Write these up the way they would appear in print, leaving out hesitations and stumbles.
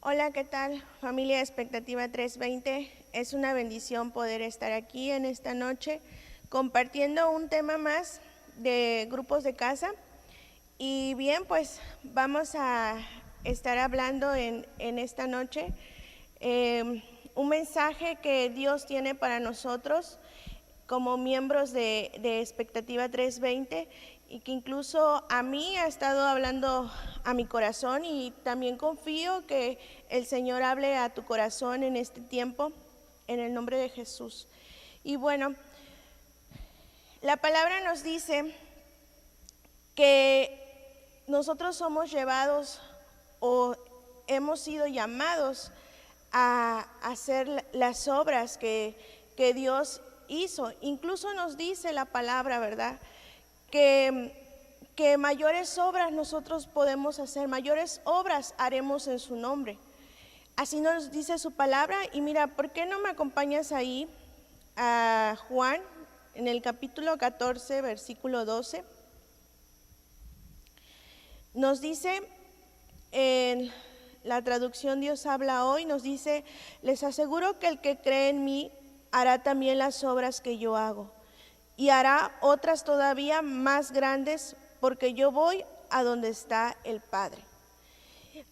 Hola, ¿qué tal? Familia Expectativa 320. Es una bendición poder estar aquí en esta noche compartiendo un tema más de grupos de casa. Y bien, pues vamos a estar hablando en esta noche un mensaje que Dios tiene para nosotros como miembros de Expectativa 320 y que incluso a mí ha estado hablando a mi corazón, y también confío que el Señor hable a tu corazón en este tiempo, en el nombre de Jesús. Y bueno, la palabra nos dice que nosotros somos llevados o hemos sido llamados a hacer las obras que Dios hizo. Incluso nos dice la palabra, ¿verdad?, que mayores obras nosotros podemos hacer, mayores obras haremos en su nombre. Así nos dice su palabra. Y mira, ¿por qué no me acompañas ahí a Juan en el capítulo 14, versículo 12? Nos dice en la traducción Dios habla hoy, nos dice: les aseguro que el que cree en mí hará también las obras que yo hago, y hará otras todavía más grandes, porque yo voy a donde está el Padre.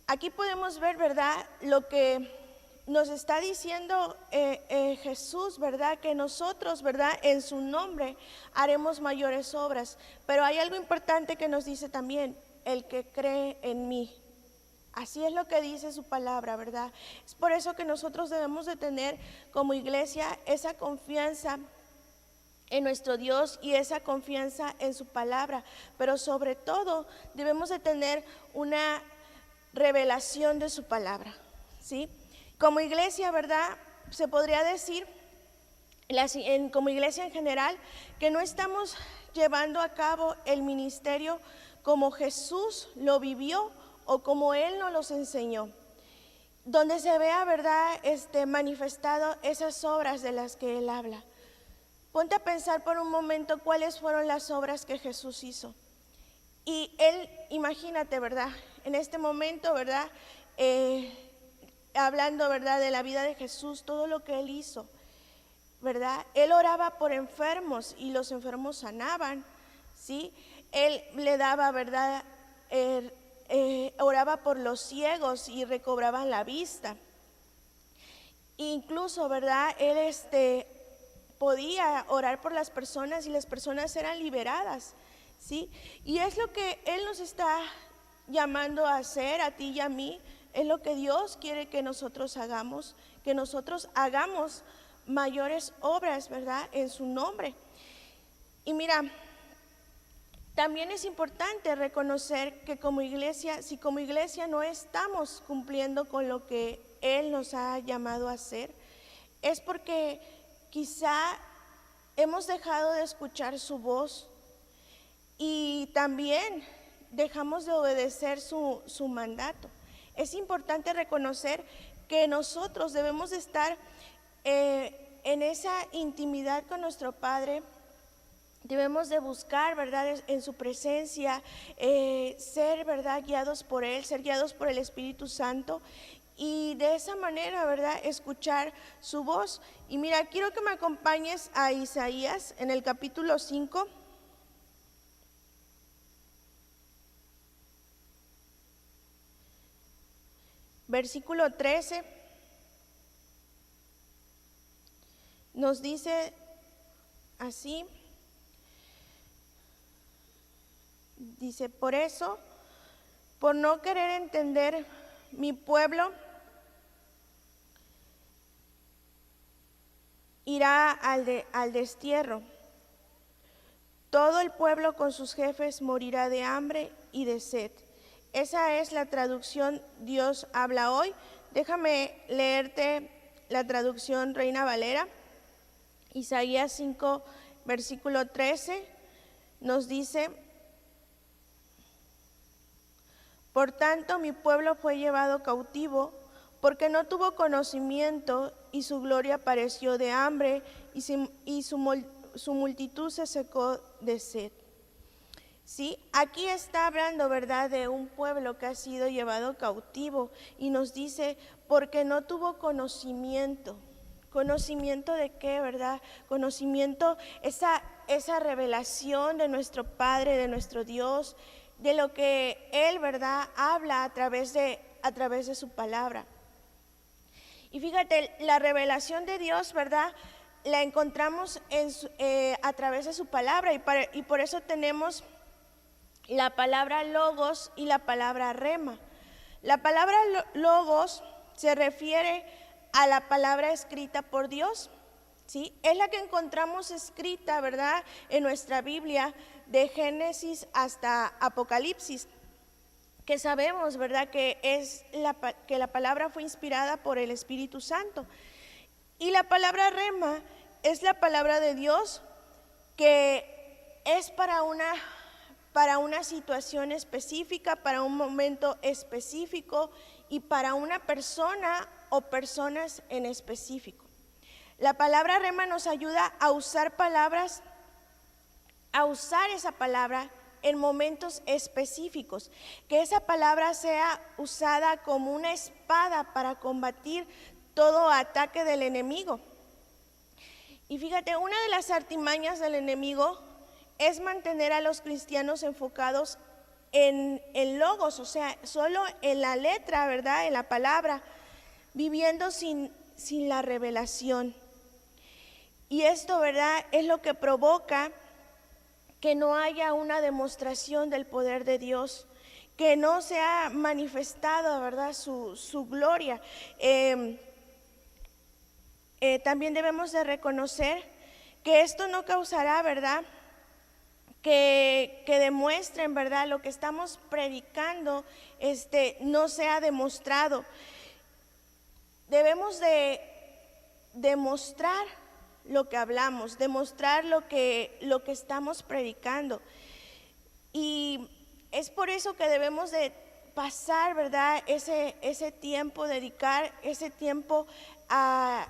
Aquí podemos ver, ¿verdad?, lo que nos está diciendo Jesús, ¿verdad?, que nosotros, ¿verdad?, en su nombre haremos mayores obras. Pero hay algo importante que nos dice también: el que cree en mí. Así es lo que dice su palabra, ¿verdad? Es por eso que nosotros debemos de tener como iglesia esa confianza en nuestro Dios y esa confianza en su palabra. Pero sobre todo debemos de tener una revelación de su palabra, ¿sí? Como iglesia, ¿verdad?, se podría decir, como iglesia en general, que no estamos llevando a cabo el ministerio como Jesús lo vivió o como Él nos los enseñó, donde se vea, ¿verdad?, manifestado esas obras de las que Él habla. Ponte a pensar por un momento cuáles fueron las obras que Jesús hizo. Y Él, imagínate, ¿verdad?, en este momento, ¿verdad?, hablando, ¿verdad?, de la vida de Jesús, todo lo que Él hizo, ¿verdad? Él oraba por enfermos y los enfermos sanaban, ¿sí? Él le daba, ¿verdad?, oraba por los ciegos y recobraban la vista. Incluso, ¿verdad?, Él podía orar por las personas y las personas eran liberadas, ¿sí? Y es lo que Él nos está llamando a hacer, a ti y a mí. Es lo que Dios quiere que nosotros hagamos mayores obras, ¿verdad?, en su nombre. Y mira, también es importante reconocer que como iglesia, si como iglesia no estamos cumpliendo con lo que Él nos ha llamado a hacer, es porque quizá hemos dejado de escuchar su voz y también dejamos de obedecer su mandato. Es importante reconocer que nosotros debemos de estar en esa intimidad con nuestro Padre. Debemos de buscar, ¿verdad?, en su presencia, ser, ¿verdad?, guiados por Él, ser guiados por el Espíritu Santo, y de esa manera, ¿verdad?, escuchar su voz. Y mira, quiero que me acompañes a Isaías en el capítulo 5. Versículo 13. Nos dice así. Dice: por eso, por no querer entender, mi pueblo irá al destierro. Todo el pueblo con sus jefes morirá de hambre y de sed. Esa es la traducción Dios habla hoy. Déjame leerte la traducción Reina Valera. Isaías 5, versículo 13, nos dice: por tanto, mi pueblo fue llevado cautivo, porque no tuvo conocimiento, y su gloria pareció de hambre, y su multitud se secó de sed. ¿Sí? Aquí está hablando, ¿verdad?, de un pueblo que ha sido llevado cautivo y nos dice, porque no tuvo conocimiento. ¿Conocimiento de qué, verdad? Conocimiento, esa revelación de nuestro Padre, de nuestro Dios, de lo que Él, ¿verdad?, habla a través de su palabra. Y fíjate, la revelación de Dios, ¿verdad?, la encontramos a través de su palabra y por eso tenemos la palabra logos y la palabra rema. La palabra logos se refiere a la palabra escrita por Dios, ¿sí? Es la que encontramos escrita, ¿verdad?, en nuestra Biblia, de Génesis hasta Apocalipsis, que sabemos, ¿verdad?, que la palabra fue inspirada por el Espíritu Santo. Y la palabra rema es la palabra de Dios que es para una situación específica, para un momento específico y para una persona o personas en específico. La palabra rema nos ayuda a usar esa palabra en momentos específicos, que esa palabra sea usada como una espada para combatir todo ataque del enemigo. Y fíjate, una de las artimañas del enemigo es mantener a los cristianos enfocados en logos, o sea, solo en la letra, ¿verdad?, en la palabra, viviendo sin la revelación. Y esto, ¿verdad?, es lo que provoca que no haya una demostración del poder de Dios, que no se ha manifestado, ¿verdad?, su gloria. También debemos de reconocer que esto no causará, ¿verdad?, que demuestren, ¿verdad?, lo que estamos predicando, no sea demostrado. Debemos de demostrar lo que hablamos, demostrar lo que estamos predicando. Y es por eso que debemos de pasar, ¿verdad?, ese tiempo, dedicar ese tiempo a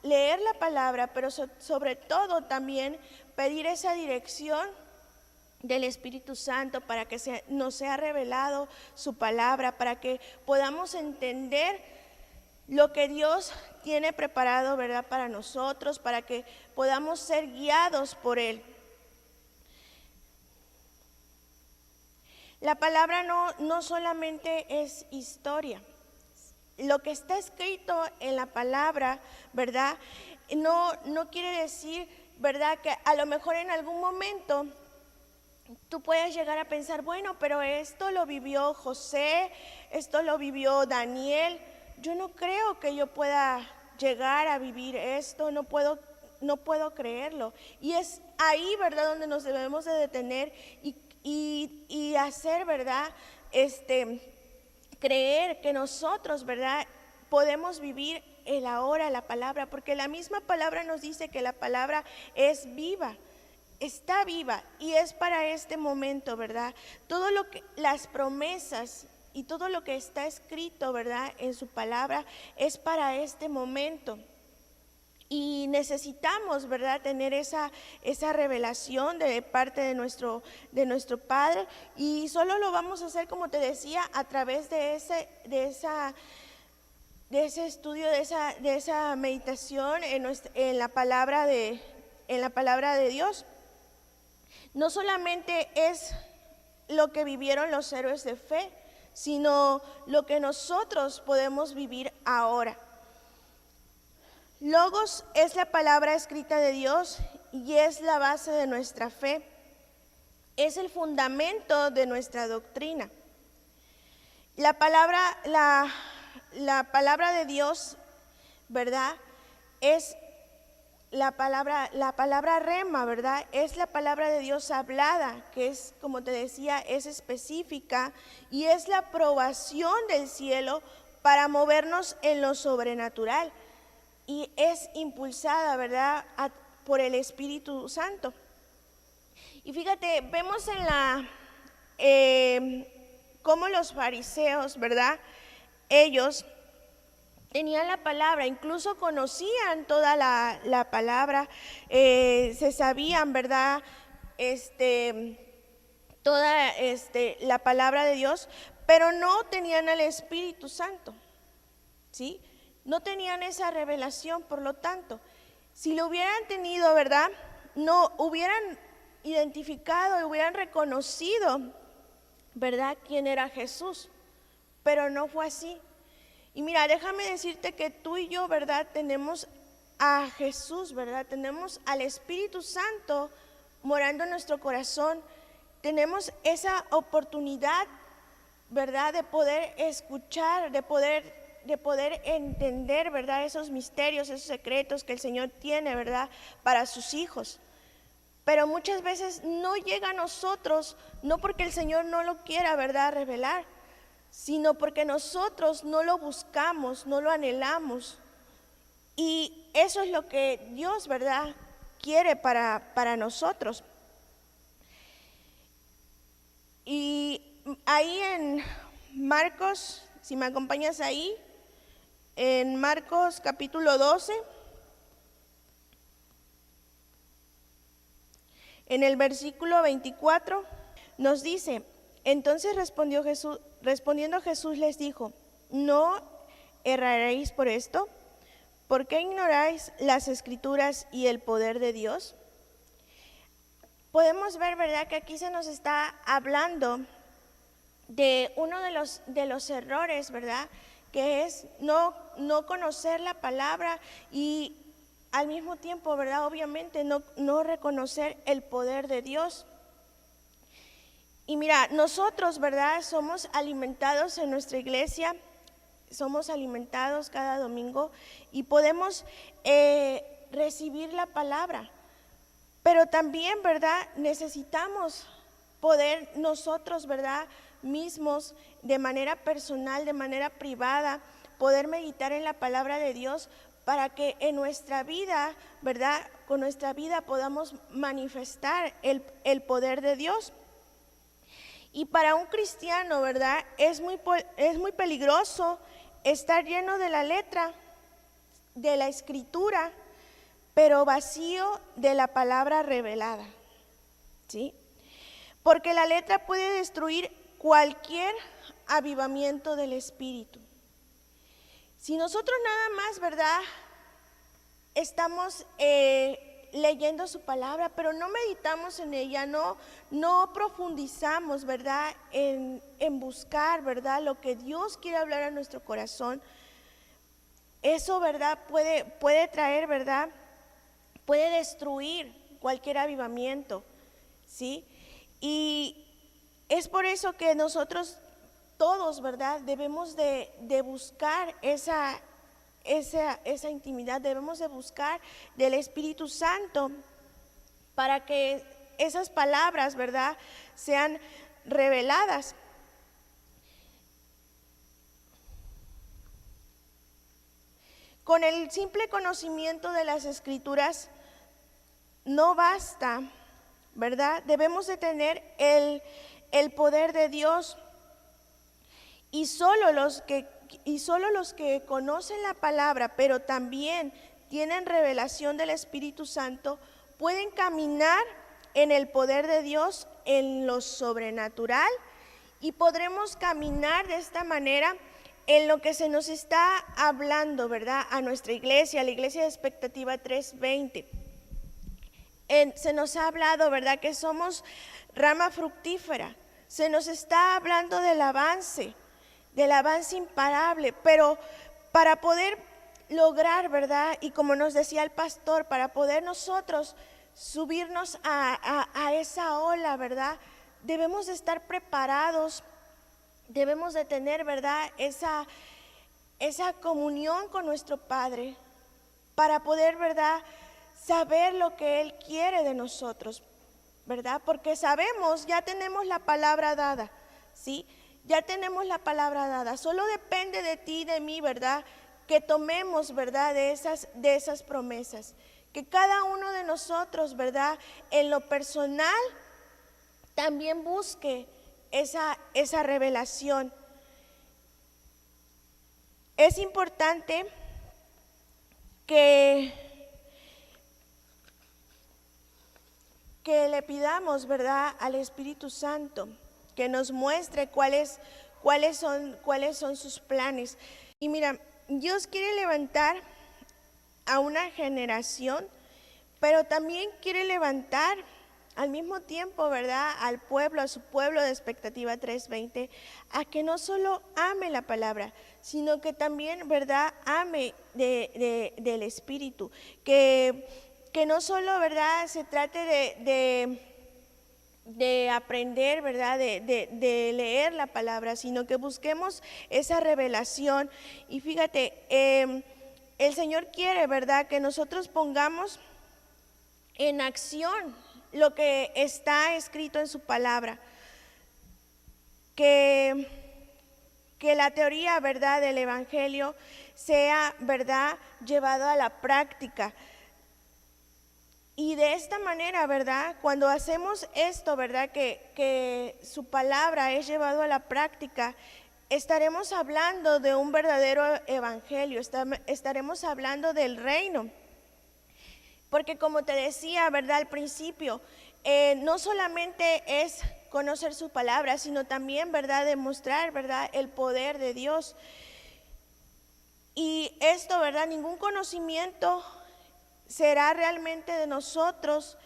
leer la palabra, pero sobre todo también pedir esa dirección del Espíritu Santo para que nos sea revelado su palabra, para que podamos entender lo que Dios tiene preparado, ¿verdad?, para nosotros, para que podamos ser guiados por Él. La palabra no solamente es historia. Lo que está escrito en la palabra, ¿verdad?, no quiere decir, ¿verdad?, que a lo mejor en algún momento tú puedes llegar a pensar, bueno, pero esto lo vivió José, esto lo vivió Daniel. Yo no creo que yo pueda llegar a vivir esto, no puedo creerlo. Y es ahí, ¿verdad?, donde nos debemos de detener y hacer, ¿verdad?, creer que nosotros, ¿verdad?, podemos vivir el ahora, la palabra, porque la misma palabra nos dice que la palabra es viva. Está viva y es para este momento, ¿verdad? Todo lo que las promesas y todo lo que está escrito, ¿verdad?, en su palabra es para este momento. Y necesitamos, ¿verdad?, tener esa revelación de parte de nuestro Padre, y solo lo vamos a hacer, como te decía, a través de ese estudio, de esa meditación en la palabra de Dios. No solamente es lo que vivieron los héroes de fe, sino lo que nosotros podemos vivir ahora. Logos es la palabra escrita de Dios y es la base de nuestra fe. Es el fundamento de nuestra doctrina. La palabra de Dios, ¿verdad?, es la palabra rema, ¿verdad?, es la palabra de Dios hablada, que es, como te decía, es específica y es la aprobación del cielo para movernos en lo sobrenatural. Y es impulsada, ¿verdad?, por el Espíritu Santo. Y fíjate, vemos cómo los fariseos, ¿verdad?, ellos tenían la palabra, incluso conocían toda la palabra, se sabían, ¿verdad?, toda la palabra de Dios, pero no tenían al Espíritu Santo, ¿sí? No tenían esa revelación, por lo tanto, si lo hubieran tenido, ¿verdad? No hubieran identificado y hubieran reconocido, ¿verdad?, quién era Jesús, pero no fue así. Y mira, déjame decirte que tú y yo, ¿verdad?, tenemos a Jesús, ¿verdad? Tenemos al Espíritu Santo morando en nuestro corazón. Tenemos esa oportunidad, ¿verdad?, de poder escuchar, de poder entender, ¿verdad?, esos misterios, esos secretos que el Señor tiene, ¿verdad?, para sus hijos. Pero muchas veces no llega a nosotros, no porque el Señor no lo quiera, ¿verdad?, revelar, sino porque nosotros no lo buscamos, no lo anhelamos. Y eso es lo que Dios, ¿verdad?, quiere para nosotros. Y ahí en Marcos, si me acompañas ahí, en Marcos capítulo 12, en el versículo 24, nos dice: entonces respondiendo Jesús les dijo: ¿no erraréis por esto? ¿Por qué ignoráis las Escrituras y el poder de Dios? Podemos ver, ¿verdad?, que aquí se nos está hablando de uno de los errores, ¿verdad?, que es no conocer la palabra y al mismo tiempo, ¿verdad?, obviamente no reconocer el poder de Dios. Y mira, nosotros, ¿verdad?, somos alimentados en nuestra iglesia, somos alimentados cada domingo y podemos recibir la palabra. Pero también, ¿verdad?, necesitamos poder nosotros, ¿verdad?, mismos, de manera personal, de manera privada, poder meditar en la palabra de Dios para que en nuestra vida, ¿verdad?, con nuestra vida podamos manifestar el poder de Dios. Y para un cristiano, ¿verdad?, es muy peligroso estar lleno de la letra, de la escritura, pero vacío de la palabra revelada, ¿sí? Porque la letra puede destruir cualquier avivamiento del espíritu. Si nosotros nada más, ¿verdad?, estamos leyendo su palabra, pero no meditamos en ella, no profundizamos, ¿verdad?, en buscar, ¿verdad?, lo que Dios quiere hablar a nuestro corazón, eso, ¿verdad?, puede traer, ¿verdad?, puede destruir cualquier avivamiento, ¿sí? Y es por eso que nosotros todos, ¿verdad?, debemos de buscar esa intimidad, debemos de buscar del Espíritu Santo para que esas palabras, ¿verdad?, sean reveladas. Con el simple conocimiento de las Escrituras no basta, ¿verdad? Debemos de tener el poder de Dios y solo los que conocen la palabra, pero también tienen revelación del Espíritu Santo, pueden caminar en el poder de Dios, en lo sobrenatural, y podremos caminar de esta manera en lo que se nos está hablando, ¿verdad?, a nuestra iglesia, a la iglesia de Expectativa 320. Se nos ha hablado, ¿verdad?, que somos rama fructífera. Se nos está hablando del avance imparable, pero para poder lograr, ¿verdad?, y como nos decía el pastor, para poder nosotros subirnos a esa ola, ¿verdad?, debemos de estar preparados, debemos de tener, ¿verdad?, esa comunión con nuestro Padre para poder, ¿verdad?, saber lo que Él quiere de nosotros, ¿verdad? Porque sabemos, ya tenemos la palabra dada, ¿sí? Ya tenemos la palabra dada, solo depende de ti y de mí, ¿verdad?, que tomemos, ¿verdad?, de esas promesas, que cada uno de nosotros, ¿verdad?, en lo personal también busque esa revelación. Es importante que que le pidamos, ¿verdad?, al Espíritu Santo, que nos muestre cuáles son sus planes. Y mira, Dios quiere levantar a una generación, pero también quiere levantar al mismo tiempo, ¿verdad?, al pueblo, a su pueblo de Expectativa 3:20, a que no solo ame la palabra, sino que también, ¿verdad?, ame del Espíritu, que no solo, ¿verdad?, se trate de aprender, ¿verdad?, de leer la palabra, sino que busquemos esa revelación. Y fíjate, el Señor quiere, ¿verdad?, que nosotros pongamos en acción lo que está escrito en su palabra, que la teoría, ¿verdad?, del Evangelio sea, ¿verdad?, llevado a la práctica. Y de esta manera, ¿verdad?, cuando hacemos esto, ¿verdad?, que su palabra es llevado a la práctica, estaremos hablando de un verdadero evangelio, estaremos hablando del reino. Porque como te decía, ¿verdad?, al principio, no solamente es conocer su palabra, sino también, ¿verdad?, demostrar, ¿verdad?, el poder de Dios. Y esto, ¿verdad?, ningún conocimiento será realmente de nosotros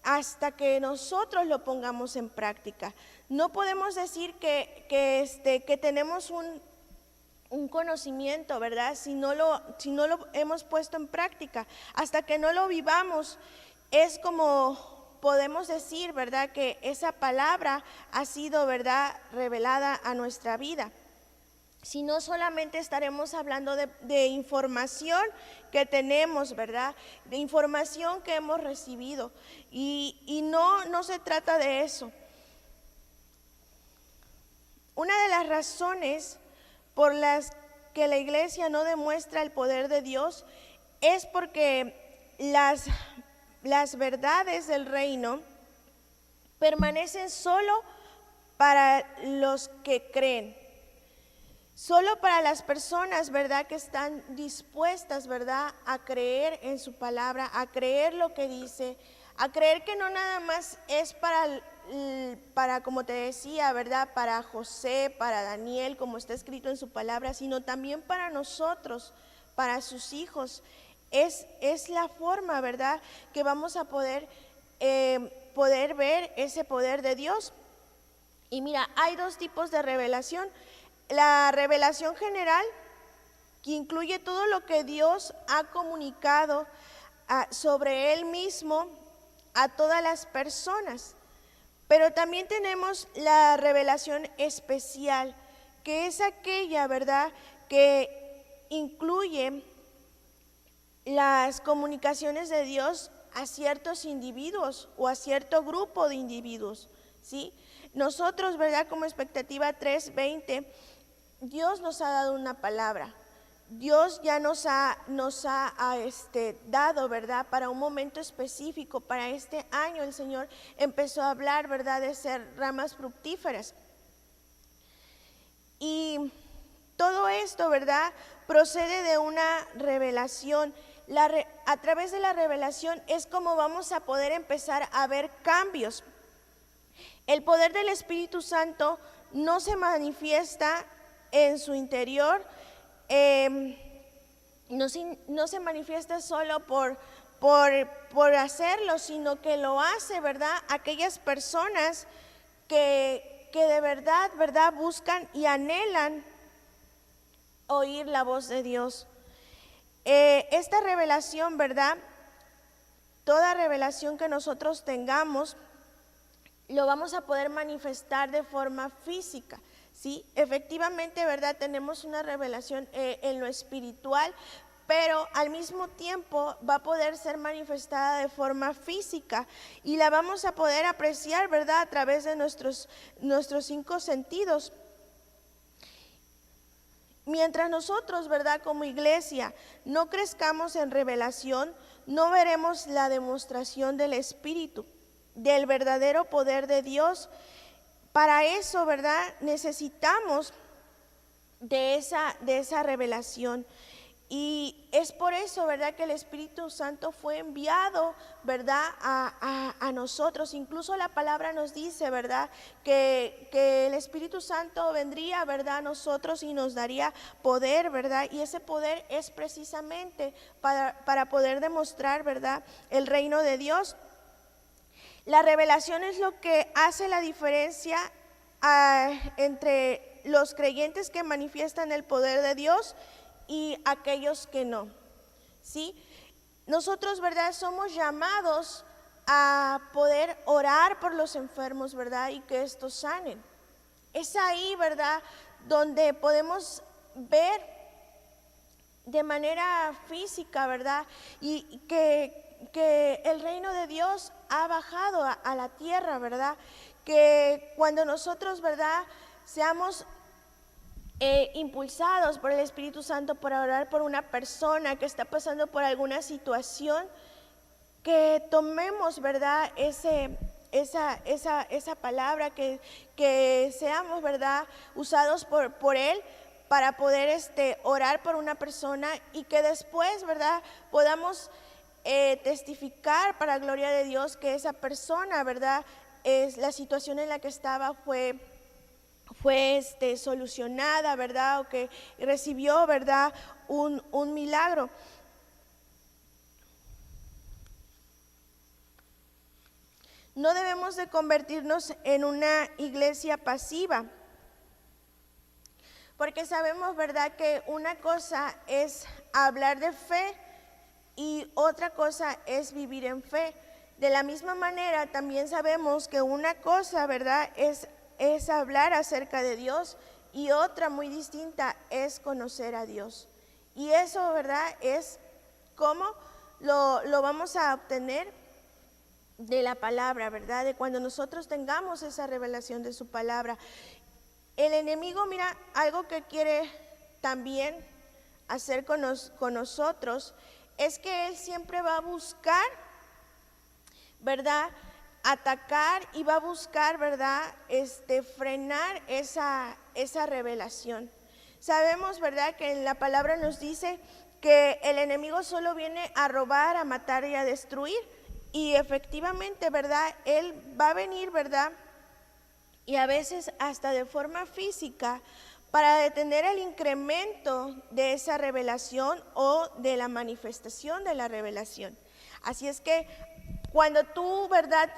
hasta que nosotros lo pongamos en práctica. No podemos decir que tenemos un conocimiento, ¿verdad?, si no lo hemos puesto en práctica. Hasta que no lo vivamos, es como podemos decir, ¿verdad?, que esa palabra ha sido, ¿verdad?, revelada a nuestra vida. Si no, solamente estaremos hablando de información que tenemos, ¿verdad?, de información que hemos recibido. Y no se trata de eso. Una de las razones por las que la iglesia no demuestra el poder de Dios es porque las verdades del reino permanecen solo para los que creen. Solo para las personas, ¿verdad?, que están dispuestas, ¿verdad?, a creer en su palabra, a creer lo que dice, a creer que no nada más es para, como te decía, ¿verdad?, para José, para Daniel, como está escrito en su palabra, sino también para nosotros, para sus hijos. Es la forma, ¿verdad?, que vamos a poder ver ese poder de Dios. Y mira, hay dos tipos de revelación. La revelación general, que incluye todo lo que Dios ha comunicado sobre Él mismo a todas las personas. Pero también tenemos la revelación especial, que es aquella, ¿verdad?, que incluye las comunicaciones de Dios a ciertos individuos o a cierto grupo de individuos, ¿sí? Nosotros, ¿verdad?, como Expectativa 3:20, Dios nos ha dado una palabra. Dios ya nos ha dado, ¿verdad?, para un momento específico. Para este año el Señor empezó a hablar, ¿verdad?, de ser ramas fructíferas. Y todo esto, ¿verdad?, procede de una revelación. A través de la revelación es como vamos a poder empezar a ver cambios. El poder del Espíritu Santo no se manifiesta en su interior, no se manifiesta solo por hacerlo, sino que lo hace, ¿verdad?, aquellas personas que de verdad, ¿verdad?, buscan y anhelan oír la voz de Dios. Esta revelación, ¿verdad?, toda revelación que nosotros tengamos, lo vamos a poder manifestar de forma física. Sí, efectivamente, ¿verdad?, tenemos una revelación en lo espiritual, pero al mismo tiempo va a poder ser manifestada de forma física y la vamos a poder apreciar, ¿verdad?, a través de nuestros 5 sentidos. Mientras nosotros, ¿verdad?, como iglesia no crezcamos en revelación, no veremos la demostración del Espíritu, del verdadero poder de Dios. Para eso, ¿verdad?, necesitamos de esa revelación. Y es por eso, ¿verdad?, que el Espíritu Santo fue enviado, ¿verdad?, a nosotros. Incluso la palabra nos dice, ¿verdad?, que el Espíritu Santo vendría, ¿verdad?, a nosotros y nos daría poder, ¿verdad? Y ese poder es precisamente para poder demostrar, ¿verdad?, el reino de Dios. La revelación es lo que hace la diferencia entre los creyentes que manifiestan el poder de Dios y aquellos que no, ¿sí? Nosotros, ¿verdad?, somos llamados a poder orar por los enfermos, ¿verdad?, y que estos sanen. Es ahí, ¿verdad?, donde podemos ver de manera física, ¿verdad?, y que el reino de Dios ha bajado a la tierra, ¿verdad? Que cuando nosotros, ¿verdad?, seamos impulsados por el Espíritu Santo para orar por una persona que está pasando por alguna situación, que tomemos, ¿verdad?, esa palabra, que seamos, ¿verdad?, usados por Él para poder orar por una persona y que después, ¿verdad?, podamos testificar para gloria de Dios que esa persona, ¿verdad?, la situación en la que estaba fue solucionada, ¿verdad?, o que recibió, ¿verdad?, un milagro. No debemos de convertirnos en una iglesia pasiva, porque sabemos, ¿verdad?, que una cosa es hablar de fe y otra cosa es vivir en fe. De la misma manera, también sabemos que una cosa, ¿verdad?, es hablar acerca de Dios y otra muy distinta es conocer a Dios. Y eso, ¿verdad?, es cómo lo vamos a obtener de la palabra, ¿verdad?, de cuando nosotros tengamos esa revelación de su palabra. El enemigo, mira, algo que quiere también hacer con nosotros es que él siempre va a buscar, ¿verdad?, atacar y va a buscar, ¿verdad?, frenar esa revelación. Sabemos, ¿verdad?, que en la palabra nos dice que el enemigo solo viene a robar, a matar y a destruir. Y efectivamente, ¿verdad?, él va a venir, ¿verdad?, y a veces hasta de forma física para detener el incremento de esa revelación o de la manifestación de la revelación. Así es que cuando tú, ¿verdad?,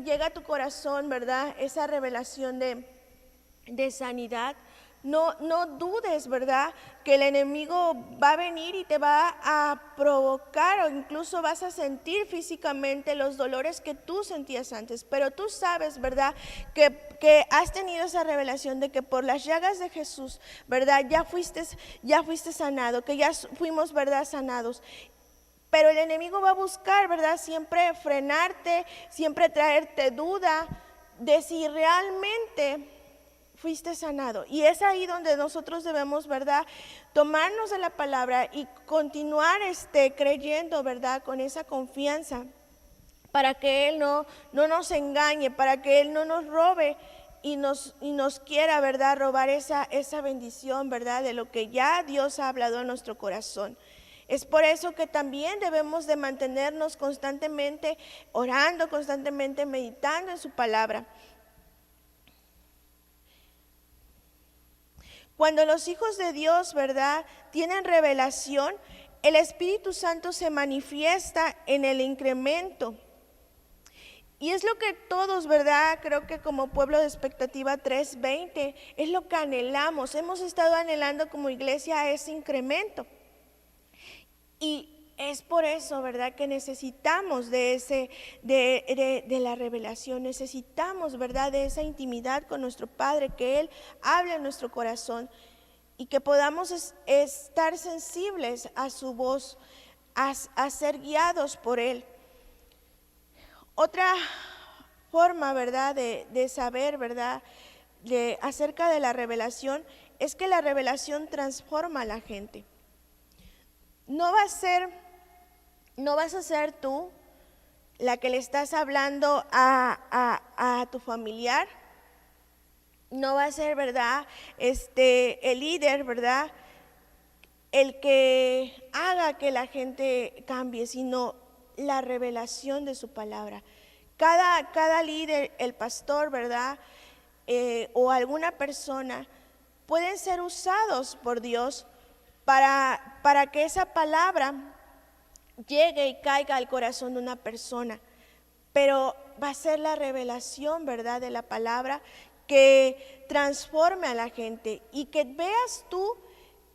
llega a tu corazón, ¿verdad?, esa revelación de sanidad, no dudes, ¿verdad?, que el enemigo va a venir y te va a provocar o incluso vas a sentir físicamente los dolores que tú sentías antes. Pero tú sabes, ¿verdad?, que has tenido esa revelación de que por las llagas de Jesús, ¿verdad?, ya fuiste sanado, que ya fuimos, ¿verdad?, sanados. Pero el enemigo va a buscar, ¿verdad?, siempre frenarte, siempre traerte duda de si realmente fuiste sanado. Y es ahí donde nosotros debemos, ¿verdad?, tomarnos de la palabra y continuar creyendo, ¿verdad?, con esa confianza, para que Él no nos engañe, para que Él no nos robe y nos quiera, ¿verdad?, robar esa bendición, ¿verdad?, de lo que ya Dios ha hablado en nuestro corazón. Es por eso que también debemos de mantenernos constantemente orando, constantemente meditando en su palabra. Cuando los hijos de Dios, ¿verdad?, tienen revelación, el Espíritu Santo se manifiesta en el incremento. Y es lo que todos, ¿verdad?, creo que como pueblo de Expectativa 320, es lo que anhelamos. Hemos estado anhelando como iglesia ese incremento. Y es por eso, ¿verdad?, que necesitamos de la revelación, necesitamos, ¿verdad?, de esa intimidad con nuestro Padre, que Él hable en nuestro corazón y que podamos estar sensibles a su voz, a ser guiados por Él. Otra forma, ¿verdad?, de saber, ¿verdad?, acerca de la revelación, es que la revelación transforma a la gente. No vas a ser tú la que le estás hablando a tu familiar, no va a ser, ¿verdad?, el líder, ¿verdad?, el que haga que la gente cambie, sino la revelación de su palabra. Cada líder, el pastor, ¿verdad? O alguna persona pueden ser usados por Dios para que esa palabra llegue y caiga al corazón de una persona. Pero va a ser la revelación, ¿verdad?, de la palabra que transforme a la gente y que veas tú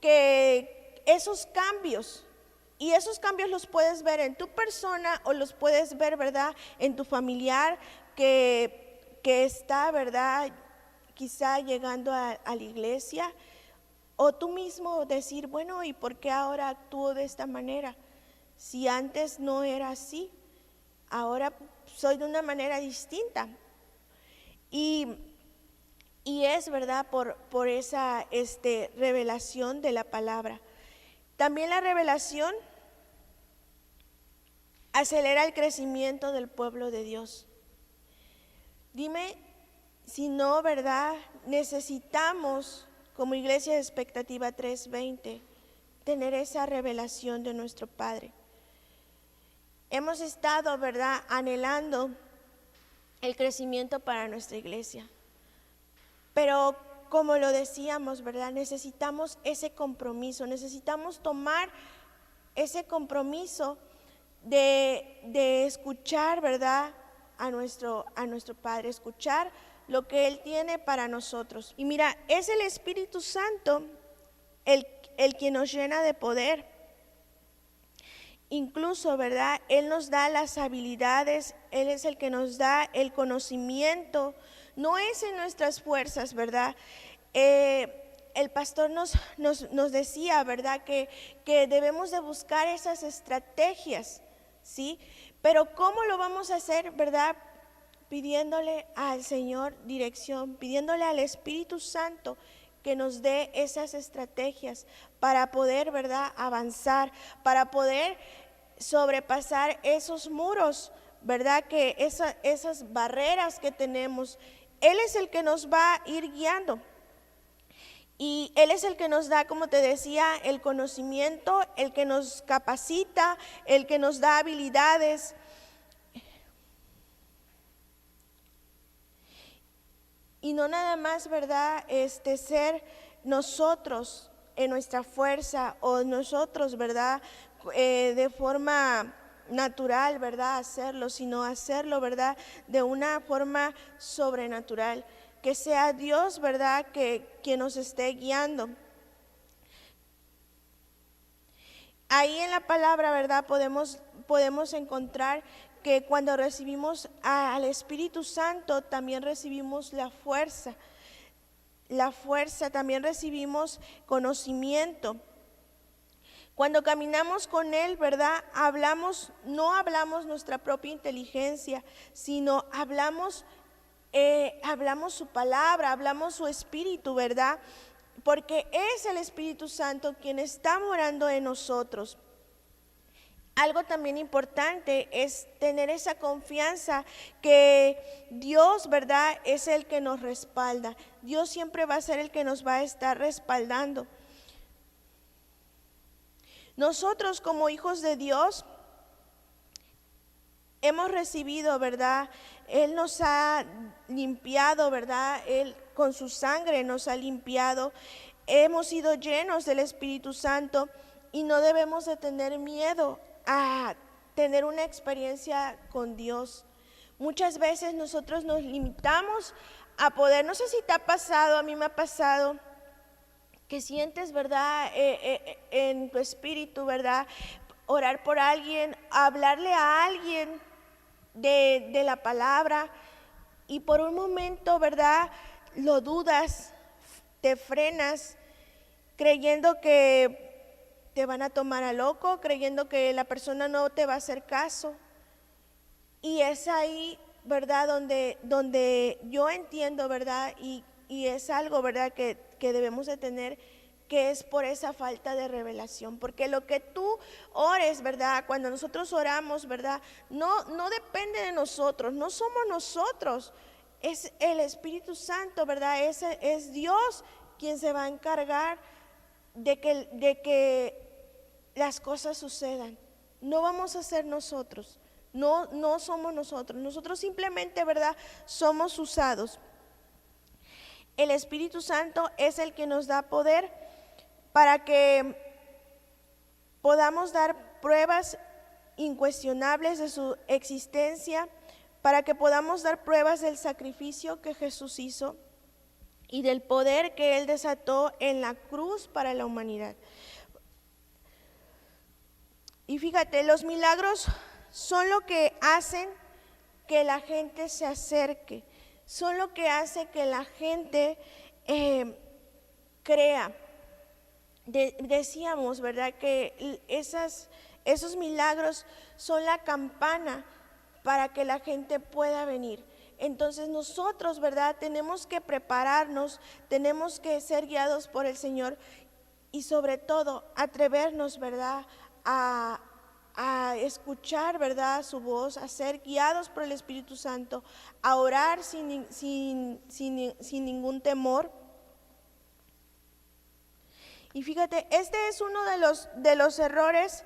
que esos cambios, y esos cambios los puedes ver en tu persona o los puedes ver, ¿verdad?, en tu familiar que está, ¿verdad?, quizá llegando a la iglesia, o tú mismo decir, bueno, ¿y por qué ahora actúo de esta manera? Si antes no era así, ahora soy de una manera distinta. Y es, ¿verdad?, por esa revelación de la palabra. También la revelación acelera el crecimiento del pueblo de Dios. Dime si no, ¿verdad?, necesitamos como Iglesia de Expectativa 320 tener esa revelación de nuestro Padre. Hemos estado, ¿verdad?, anhelando el crecimiento para nuestra iglesia. Pero como lo decíamos, ¿verdad?, necesitamos ese compromiso, necesitamos tomar ese compromiso de escuchar, ¿verdad?, a nuestro Padre, escuchar lo que Él tiene para nosotros. Y mira, es el Espíritu Santo el que nos llena de poder. Incluso, ¿verdad?, Él nos da las habilidades, Él es el que nos da el conocimiento. No es en nuestras fuerzas, ¿verdad? El pastor nos decía, ¿verdad?, que debemos de buscar esas estrategias, ¿sí? Pero ¿cómo lo vamos a hacer, verdad? Pidiéndole al Señor dirección, pidiéndole al Espíritu Santo que nos dé esas estrategias para poder, ¿verdad?, avanzar, para poder sobrepasar esos muros, ¿verdad?, que esas barreras que tenemos. Él es el que nos va a ir guiando. Y Él es el que nos da, como te decía, el conocimiento, el que nos capacita, el que nos da habilidades. Y no nada más, ¿verdad?, ser nosotros en nuestra fuerza o nosotros, ¿verdad?, de forma natural, ¿verdad?, hacerlo, sino hacerlo, ¿verdad?, de una forma sobrenatural. Que sea Dios, ¿verdad?, que nos esté guiando. Ahí en la palabra, ¿verdad?, podemos encontrar que cuando recibimos al Espíritu Santo también recibimos la fuerza, también recibimos conocimiento. Cuando caminamos con Él, ¿verdad?, no hablamos nuestra propia inteligencia, sino hablamos su palabra, hablamos su Espíritu, ¿verdad? Porque es el Espíritu Santo quien está morando en nosotros. Algo también importante es tener esa confianza que Dios, ¿verdad?, es el que nos respalda. Dios siempre va a ser el que nos va a estar respaldando. Nosotros como hijos de Dios hemos recibido, ¿verdad? Él nos ha limpiado, ¿verdad? Él con su sangre nos ha limpiado. Hemos sido llenos del Espíritu Santo y no debemos de tener miedo a tener una experiencia con Dios. Muchas veces nosotros nos limitamos a poder, no sé si te ha pasado, a mí me ha pasado, que sientes, ¿verdad?, en tu espíritu, ¿verdad?, orar por alguien, hablarle a alguien de la palabra, y por un momento, ¿verdad?, lo dudas, te frenas, creyendo que te van a tomar a loco, creyendo que la persona no te va a hacer caso. Y es ahí, ¿verdad?, donde yo entiendo, ¿verdad?, y es algo, ¿verdad?, que debemos de tener, que es por esa falta de revelación. Porque lo que tú ores, ¿verdad?, cuando nosotros oramos, ¿verdad?, no depende de nosotros, no somos nosotros, es el Espíritu Santo, ¿verdad?, es Dios quien se va a encargar de que las cosas sucedan. No vamos a ser nosotros, no somos nosotros. Nosotros simplemente, ¿verdad?, somos usados. El Espíritu Santo es el que nos da poder para que podamos dar pruebas incuestionables de su existencia, para que podamos dar pruebas del sacrificio que Jesús hizo y del poder que Él desató en la cruz para la humanidad. Y fíjate, los milagros son lo que hacen que la gente se acerque, son lo que hace que la gente crea. Decíamos, ¿verdad?, que esos milagros son la campana para que la gente pueda venir. Entonces nosotros, ¿verdad?, tenemos que prepararnos, tenemos que ser guiados por el Señor y sobre todo atrevernos, ¿verdad?, a escuchar, ¿verdad?, su voz, a ser guiados por el Espíritu Santo, a orar sin ningún temor. Y fíjate, este es uno de los errores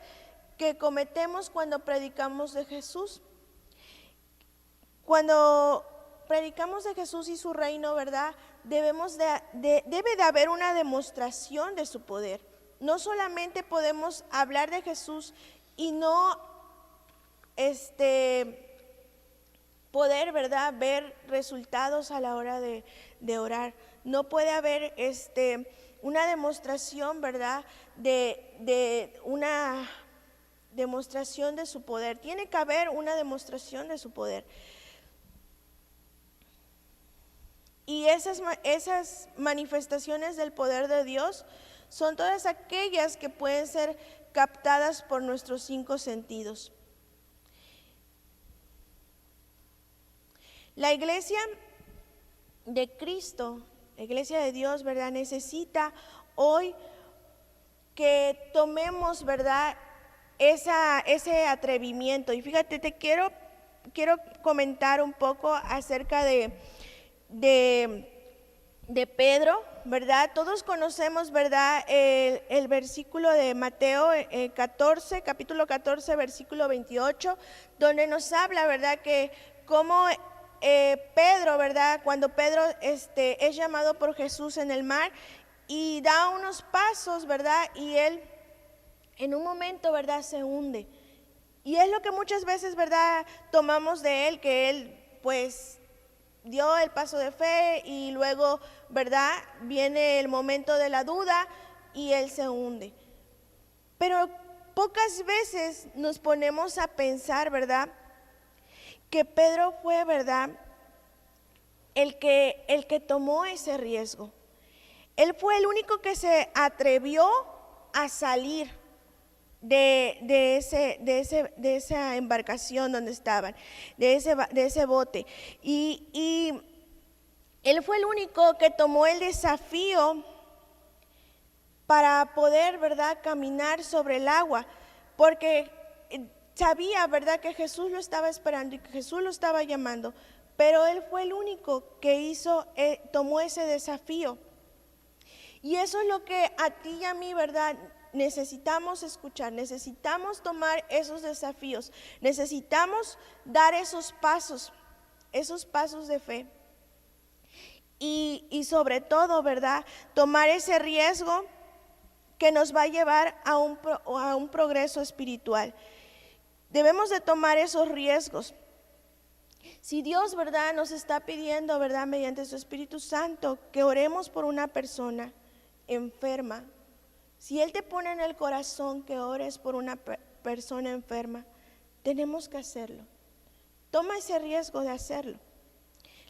que cometemos cuando predicamos de Jesús. Cuando predicamos de Jesús y su reino, ¿verdad?, debe de haber una demostración de su poder. No solamente podemos hablar de Jesús y no poder, ¿verdad?, ver resultados a la hora de orar. No puede haber una demostración, ¿verdad?, de una demostración de su poder. Tiene que haber una demostración de su poder. Y esas manifestaciones del poder de Dios son todas aquellas que pueden ser captadas por nuestros 5 sentidos. La iglesia de Cristo, la iglesia de Dios, ¿verdad?, necesita hoy que tomemos, ¿verdad?, ese atrevimiento. Y fíjate, te quiero comentar un poco acerca de Pedro, ¿verdad? Todos conocemos, ¿verdad?, el versículo de Mateo 14, capítulo 14, versículo 28, donde nos habla, ¿verdad?, que como Pedro, ¿verdad?, cuando Pedro es llamado por Jesús en el mar y da unos pasos, ¿verdad?, y él en un momento, ¿verdad?, se hunde. Y es lo que muchas veces, ¿verdad?, tomamos de él, que él pues dio el paso de fe y luego, ¿verdad?, viene el momento de la duda y él se hunde. Pero pocas veces nos ponemos a pensar, ¿verdad?, que Pedro fue, ¿verdad?, el que tomó ese riesgo. Él fue el único que se atrevió a salir de esa embarcación donde estaban, de ese bote. Y él fue el único que tomó el desafío para poder, ¿verdad?, caminar sobre el agua, porque sabía, ¿verdad?, que Jesús lo estaba esperando y que Jesús lo estaba llamando, pero él fue el único que tomó ese desafío. Y eso es lo que a ti y a mí, ¿verdad?, necesitamos escuchar, necesitamos tomar esos desafíos, necesitamos dar esos pasos de fe. Y sobre todo, ¿verdad?, tomar ese riesgo que nos va a llevar a un progreso espiritual. Debemos de tomar esos riesgos. Si Dios, ¿verdad?, nos está pidiendo, ¿verdad?, mediante su Espíritu Santo, que oremos por una persona enferma, si Él te pone en el corazón que ores por una persona enferma, tenemos que hacerlo. Toma ese riesgo de hacerlo.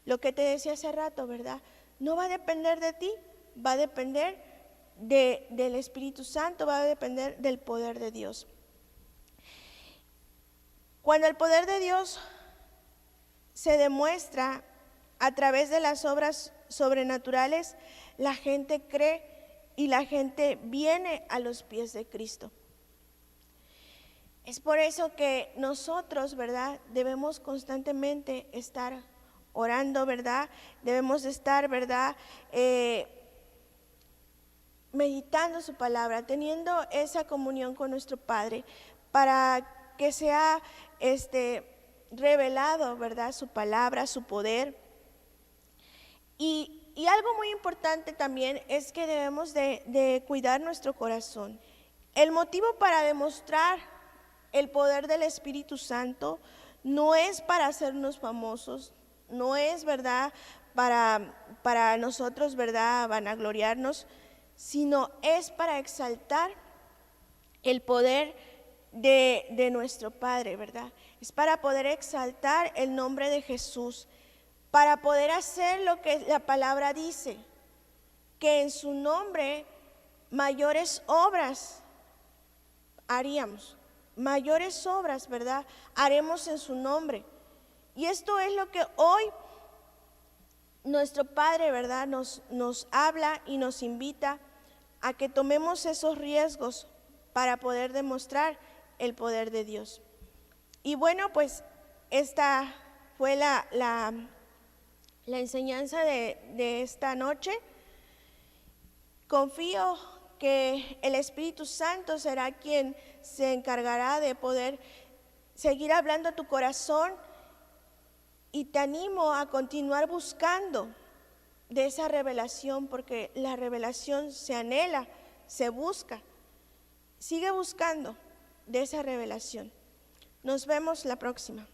Lo que te decía hace rato, ¿verdad?, no va a depender de ti, va a depender del Espíritu Santo, va a depender del poder de Dios. Cuando el poder de Dios se demuestra a través de las obras sobrenaturales, la gente cree y la gente viene a los pies de Cristo. Es por eso que nosotros, ¿verdad?, debemos constantemente estar orando, ¿verdad? Debemos estar, ¿verdad?, meditando su palabra, teniendo esa comunión con nuestro Padre, para que sea revelado, ¿verdad? Su palabra, su poder. Y algo muy importante también es que debemos de cuidar nuestro corazón. El motivo para demostrar el poder del Espíritu Santo no es para hacernos famosos, no es, ¿verdad?, para nosotros, ¿verdad?, vanagloriarnos, sino es para exaltar el poder de nuestro Padre, ¿verdad? Es para poder exaltar el nombre de Jesús, para poder hacer lo que la palabra dice, que en su nombre mayores obras haríamos, mayores obras, ¿verdad?, haremos en su nombre. Y esto es lo que hoy nuestro Padre, ¿verdad?, nos habla y nos invita a que tomemos esos riesgos para poder demostrar el poder de Dios. Y bueno, pues esta fue la enseñanza de esta noche. Confío que el Espíritu Santo será quien se encargará de poder seguir hablando a tu corazón, y te animo a continuar buscando de esa revelación, porque la revelación se anhela, se busca. Sigue buscando de esa revelación. Nos vemos la próxima.